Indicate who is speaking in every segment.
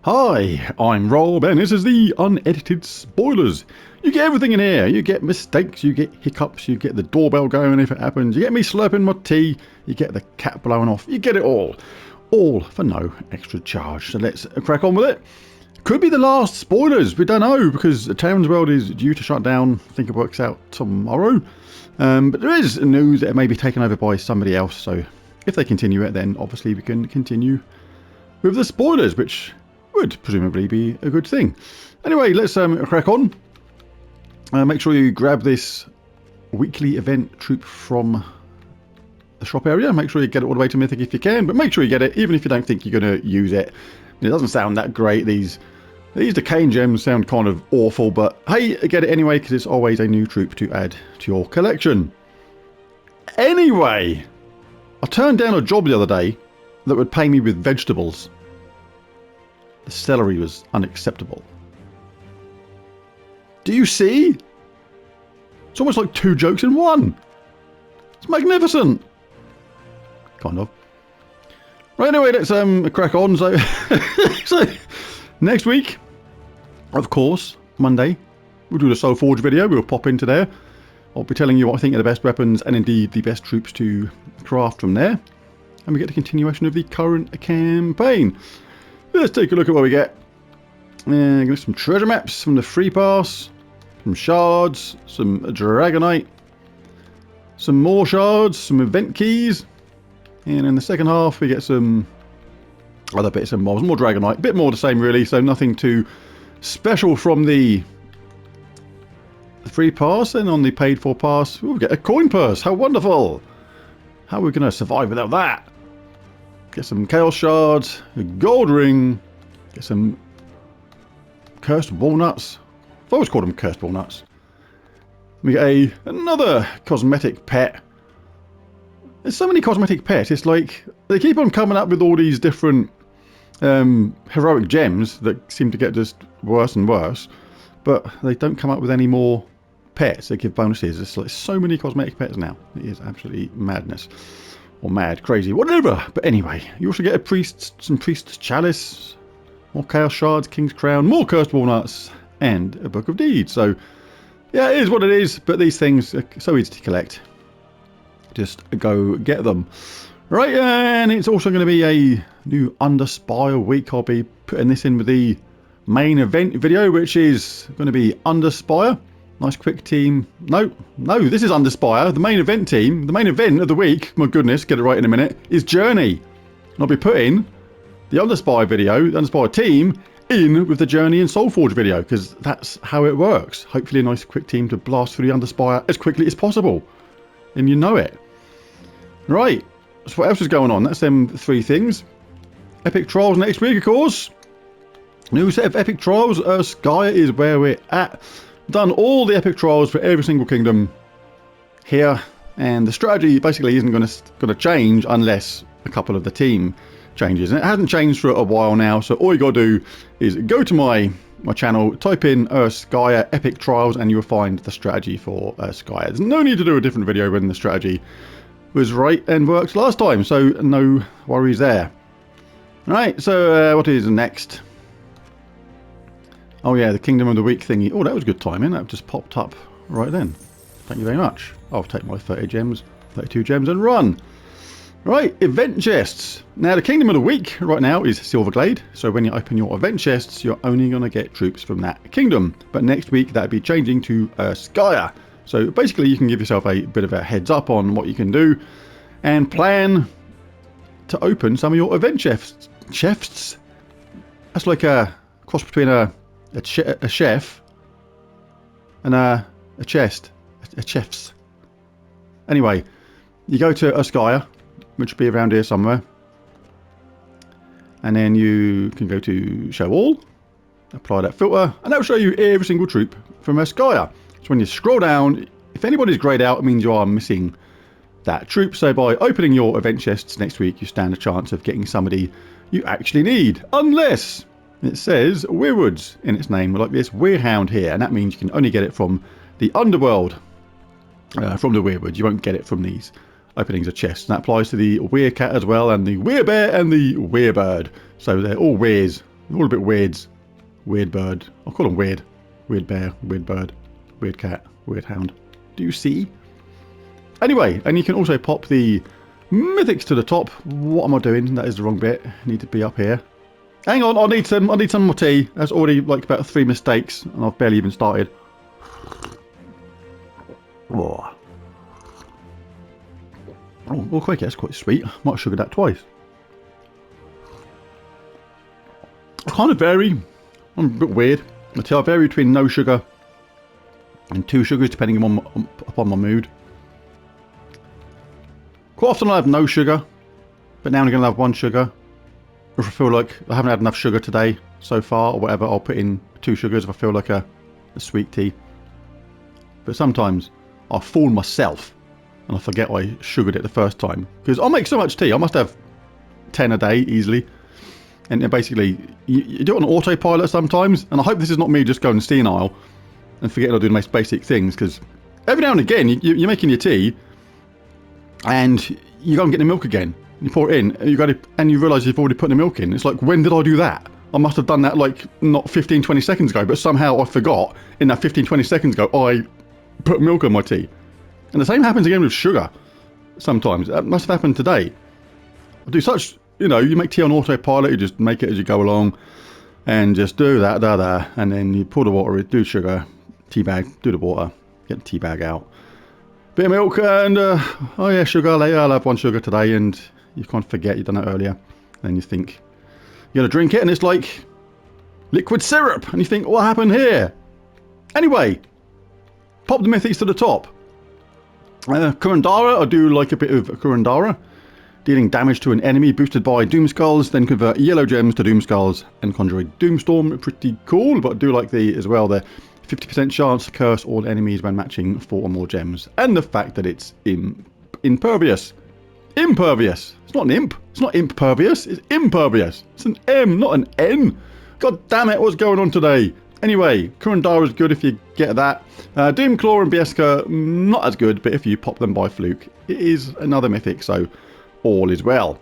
Speaker 1: Hi, I'm Rob, and this is the unedited spoilers. You get everything in here. You get mistakes, you get hiccups, you get the doorbell going if it happens, you get me slurping my tea, you get the cat blowing off, you get it all. All for no extra charge. So let's crack on with it. Could be the last spoilers, we don't know, because the Town's World is due to shut down. I think it works out tomorrow. But there is news that it may be taken over by somebody else, so if they continue it, then obviously we can continue with the spoilers, which would presumably be a good thing. Anyway, let's crack on. Make sure you grab this weekly event troop from the shop area. Make sure you get it all the way to Mythic if you can, but make sure you get it even if you don't think you're going to use it. It doesn't sound that great. These decaying gems sound kind of awful, but hey, get it anyway because it's always a new troop to add to your collection. Anyway, I turned down a job the other day that would pay me with vegetables. The celery was unacceptable. Do you see? It's almost like two jokes in one. It's magnificent. Kind of. Right, anyway, let's crack on. So, so next week, of course, Monday, we'll do the Soulforge video. We'll pop into there. I'll be telling you what I think are the best weapons and indeed the best troops to craft from there. And we get the continuation of the current campaign. Let's take a look at what we get. Get some treasure maps from the free pass, some shards, some dragonite, some more shards, some event keys, and in the second half we get some other bits and mobs, more dragonite, a bit more the same really, so nothing too special from the free pass. And on the paid for pass we'll get a coin purse. How wonderful! How are we going to survive without that? Get some chaos shards, a gold ring, get some cursed walnuts. I've always called them cursed walnuts. We get another cosmetic pet. There's so many cosmetic pets. It's like they keep on coming up with all these different heroic gems that seem to get just worse and worse, but they don't come up with any more pets. They give bonuses. It's like so many cosmetic pets now. It is absolutely madness. Or mad, crazy, whatever. But anyway, you also get some priest's chalice, more chaos shards, king's crown, more cursed walnuts, and a book of deeds. So yeah, it is what it is, but these things are so easy to collect. Just go get them. Right, and it's also going to be a new Underspire week. I'll be putting this in with the main event video, which is going to be Underspire. Nice quick team. No, this is Underspire. The main event team, the main event of the week, my goodness, get it right in a minute, is Journey. And I'll be putting the Underspire video, the Underspire team, in with the Journey and Soulforge video, because that's how it works. Hopefully a nice quick team to blast through the Underspire as quickly as possible. And you know it. Right, so what else is going on? That's them three things. Epic Trials next week, of course. New set of Epic Trials. Sky is where we're at. Done all the epic trials for every single kingdom here, and the strategy basically isn't going to change unless a couple of the team changes, and it hasn't changed for a while now. So all you got to do is go to my channel, type in Skya epic trials, and you'll find the strategy for Skya. There's no need to do a different video when the strategy was right and worked last time, so no worries there. Right, so what is next? Oh yeah, the Kingdom of the Week thingy. Oh, that was good timing. That just popped up right then. Thank you very much. I'll take my 30 gems, 32 gems and run. Right, event chests. Now the Kingdom of the Week right now is Silverglade. So when you open your event chests, you're only going to get troops from that kingdom. But next week that'll be changing to Skya. So basically you can give yourself a bit of a heads up on what you can do and plan to open some of your event chests. That's like a cross between a chef and a chest. A chef's. Anyway, you go to Skya, which will be around here somewhere, and then you can go to show all, apply that filter, and that will show you every single troop from Skya. So when you scroll down, if anybody's greyed out, it means you are missing that troop. So by opening your event chests next week, you stand a chance of getting somebody you actually need, unless it says Weirwoods in its name, like this Weirhound here, and that means you can only get it from the underworld, from the Weirwoods. You won't get it from these openings of chests. And that applies to the Weircat as well, and the Weirbear and the Weirbird. So they're all Weirs They're all a bit weirds. Weird bird. I'll call them weird. Weird bear, weird bird, weird cat, weird hound. Do you see? Anyway, and you can also pop the mythics to the top. What am I doing? That is the wrong bit. I need to be up here. Hang on, I need some more tea. That's already like about 3 mistakes, and I've barely even started. Oh, quick, that's quite sweet. Might have sugared that twice. I kind of vary. I'm a bit weird. I vary between no sugar and 2 sugars, depending upon my mood. Quite often I have no sugar, but now I'm going to have 1 sugar. If I feel like I haven't had enough sugar today so far, or whatever, I'll put in 2 sugars if I feel like a sweet tea. But sometimes I fool myself and I forget I sugared it the first time. Because I make so much tea, I must have 10 a day easily. And basically, you do it on autopilot sometimes, and I hope this is not me just going senile and forgetting to do the most basic things, because every now and again, you're making your tea, and you go and get the milk again. You pour it in, and you realise you've already put the milk in. It's like, when did I do that? I must have done that like not 15-20 seconds ago, but somehow I forgot in that 15-20 seconds ago I put milk on my tea. And the same happens again with sugar sometimes. That must have happened today. I do such... You know, you make tea on autopilot, you just make it as you go along, and just do that, and then you pour the water in, do sugar, tea bag, do the water, get the tea bag out. Bit of milk, and, oh yeah, sugar, later, I'll have 1 sugar today, and you can't forget you've done it earlier. And then you think, you're going to drink it, and it's like liquid syrup, and you think, what happened here? Anyway, pop the mythics to the top. Kurandara, I do like a bit of Kurandara. Dealing damage to an enemy boosted by Doom Skulls, then convert yellow gems to Doom Skulls and conjure a Doomstorm. Pretty cool, but I do like the 50% chance to curse all enemies when matching 4 or more gems. And the fact that it's impervious. Impervious! It's not an imp. It's not impervious. It's impervious. It's an M, not an N. God damn it, what's going on today? Anyway, Kurandara is good if you get that. Doomclaw and Bieska, not as good, but if you pop them by fluke, it is another mythic, so... all is well.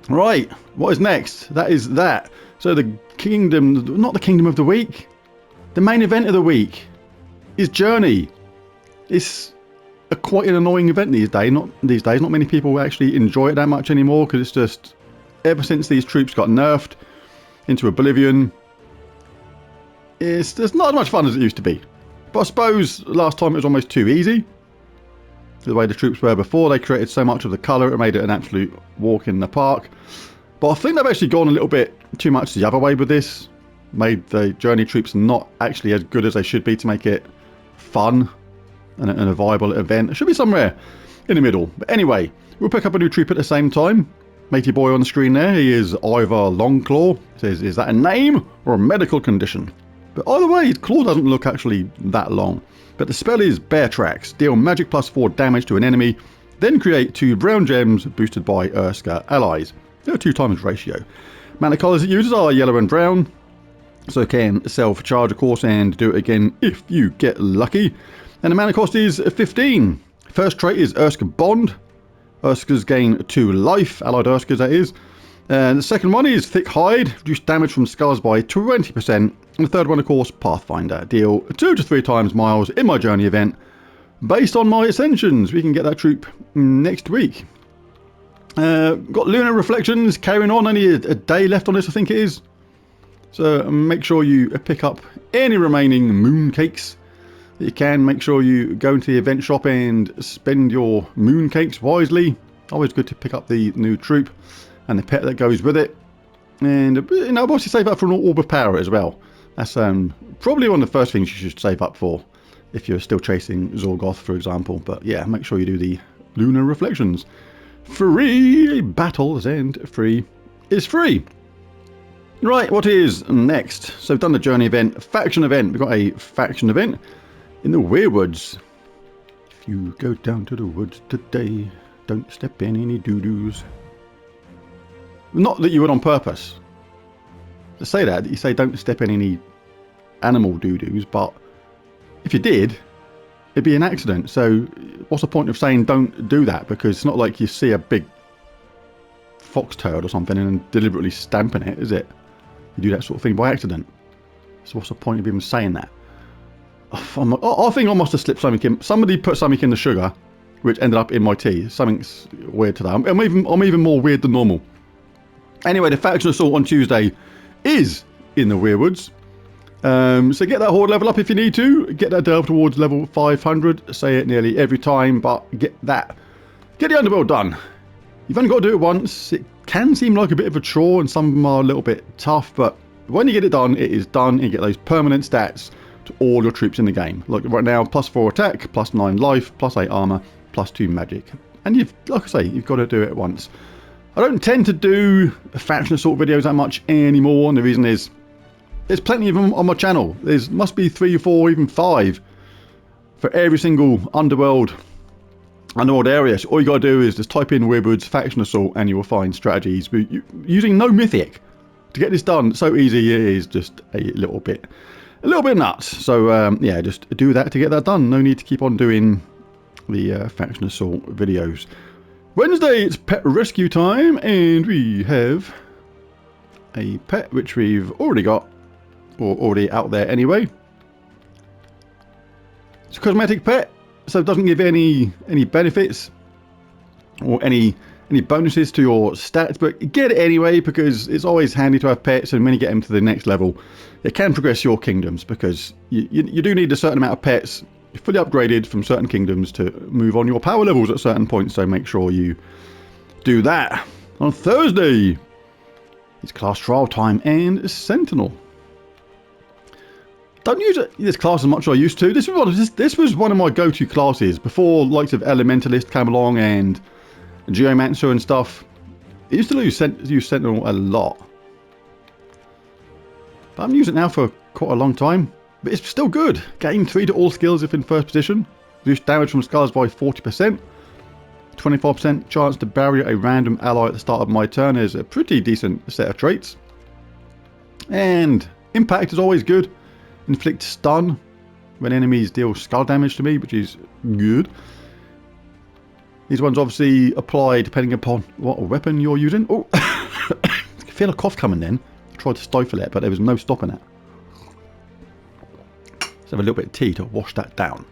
Speaker 1: Right, what is next? That is that. So the kingdom, not the kingdom of the week, the main event of the week is Journey. It's quite an annoying event these days. Not many people actually enjoy it that much anymore, because it's just, ever since these troops got nerfed into oblivion, it's just not as much fun as it used to be. But I suppose last time it was almost too easy. The way the troops were before, they created so much of the colour, it made it an absolute walk in the park. But I think they've actually gone a little bit too much the other way with this. Made the Journey troops not actually as good as they should be to make it fun and a viable event. It should be somewhere in the middle. But anyway, we'll pick up a new troop at the same time. Matey boy on the screen there, he is Ivor Longclaw. It says, is that a name or a medical condition? But either way, his claw doesn't look actually that long. But the spell is Bear Tracks. Deal magic +4 damage to an enemy, then create 2 brown gems boosted by Urska allies. They're 2 times ratio. Mana colours it uses are yellow and brown, so it can self-charge of course and do it again if you get lucky. And the mana cost is 15. First trait is Urska Bond. Urskas gain 2 life, allied Urskas that is. And the second one is Thick Hide, reduce damage from scars by 20%. And the third one, of course, Pathfinder. Deal 2 to 3 times miles in my Journey event. Based on my ascensions, we can get that troop next week. Got Lunar Reflections carrying on. Only a day left on this, I think it is. So make sure you pick up any remaining moon cakes that you can. Make sure you go into the event shop and spend your moon cakes wisely. Always good to pick up the new troop and the pet that goes with it. And, you know, obviously save up for an Orb of Power as well. That's probably one of the first things you should save up for if you're still chasing Zorgoth, for example. But yeah, make sure you do the Lunar Reflections. Free battles and free is free. Right, what is next? So we've done the Journey event, faction event. We've got a faction event in the Weirwoods. If you go down to the woods today, don't step in any doo-doos. Not that you would on purpose. To say that, you say don't step in any animal doo-doos, but if you did, it'd be an accident. So what's the point of saying don't do that? Because it's not like you see a big fox turd or something and deliberately stamping it, is it? you do that sort of thing by accident. So what's the point of even saying that? I think I must have slipped something in. Somebody put something in the sugar, which ended up in my tea. Something's weird today. I'm even more weird than normal. Anyway, the faction assault on Tuesday is in the Weirwoods. So get that horde level up if you need to. Get that delve towards level 500. Say it nearly every time, but get the underworld done. You've only got to do it once. It can seem like a bit of a chore, and some of them are a little bit tough, but when you get it done, it is done. You get those permanent stats to all your troops in the game. Like right now, +4 attack, +9 life, +8 armor, +2 magic. And you've, like I say, you've got to do it once. I don't tend to do faction assault videos that much anymore, and the reason is there's plenty of them on my channel. There's must be 3 or 4, even 5 for every single underworld area. So all you got to do is just type in Weirwoods faction assault, and you will find strategies using no mythic to get this done. So easy. It is just a little bit nuts. So yeah, just do that to get that done. No need to keep on doing the faction assault videos. Wednesday, it's pet rescue time, and we have a pet which we've already got, or already out there anyway. It's a cosmetic pet, so it doesn't give any benefits or any bonuses to your stats, but get it anyway because it's always handy to have pets, and when you get them to the next level, it can progress your kingdoms, because you do need a certain amount of pets fully upgraded from certain kingdoms to move on your power levels at certain points, so make sure you do that. On Thursday, it's class trial time and Sentinel. Don't use this class as much as I used to. This was one of my go-to classes before likes of Elementalist came along and Geomancer and stuff. I used to use Sentinel a lot, but I'm using it now for quite a long time. But it's still good. Gain 3 to all skills if in first position. Reduce damage from scars by 40%. 25% chance to barrier a random ally at the start of my turn is a pretty decent set of traits. And impact is always good. Inflict stun when enemies deal skull damage to me, which is good. These ones obviously apply depending upon what weapon you're using. Oh, I can feel a cough coming then. I tried to stifle it, but there was no stopping it. Let's have a little bit of tea to wash that down.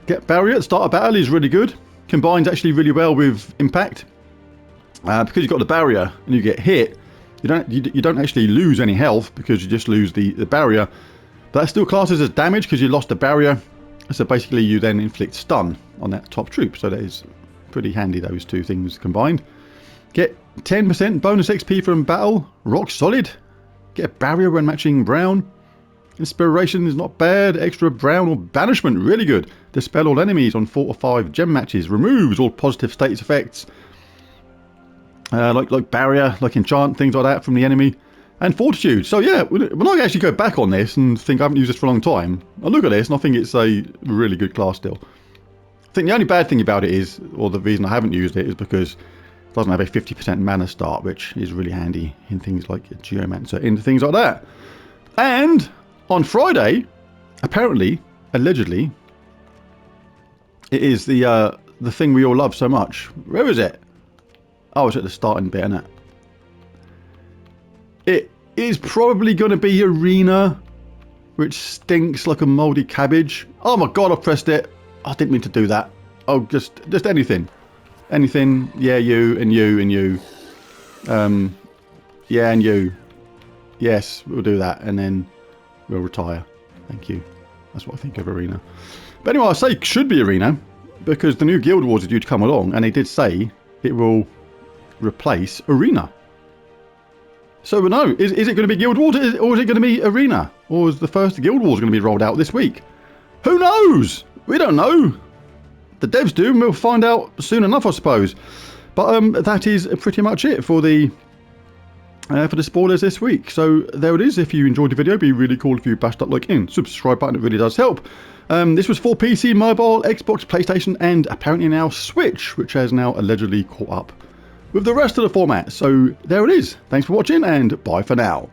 Speaker 1: Get barrier at the start of battle is really good. Combines actually really well with impact. Because you've got the barrier and you get hit, you don't actually lose any health because you just lose the barrier. But that still classes as damage because you lost the barrier. So basically you then inflict stun on that top troop. So that is pretty handy, those two things combined. Get 10% bonus XP from battle. Rock solid. Get a barrier when matching brown. Inspiration is not bad. Extra brown or banishment, really good. Dispel all enemies on 4 or 5 gem matches. Removes all positive status effects. Like barrier, like enchant, things like that from the enemy. And fortitude. So yeah, when I actually go back on this and think I haven't used this for a long time, I look at this and I think it's a really good class still. I think the only bad thing about it is, or the reason I haven't used it, is because it doesn't have a 50% mana start, which is really handy in things like Geomancer, in things like that. And on Friday, apparently, allegedly, it is the thing we all love so much. Where is it? Oh, it's at the starting bit, isn't it? It is probably going to be Arena, which stinks like a mouldy cabbage. Oh my god, I pressed it. I didn't mean to do that. Oh, just anything. Anything. Yeah, you and you and you. Yeah, and you. Yes, we'll do that, and then we'll retire. Thank you. That's what I think of Arena. But anyway, I say should be Arena, because the new Guild Wars are due to come along, and they did say it will replace Arena. So we know, is it going to be Guild Wars, or is it going to be Arena? Or is the first Guild Wars going to be rolled out this week? Who knows? We don't know. The devs do, and we'll find out soon enough, I suppose. But that is pretty much it for the spoilers this week. So there it is. If you enjoyed the video, it'd be really cool if you bashed that like and subscribe button. It really does help. This was for PC, mobile, Xbox, PlayStation, and apparently now Switch, which has now allegedly caught up with the rest of the format. So there it is. Thanks for watching, and bye for now.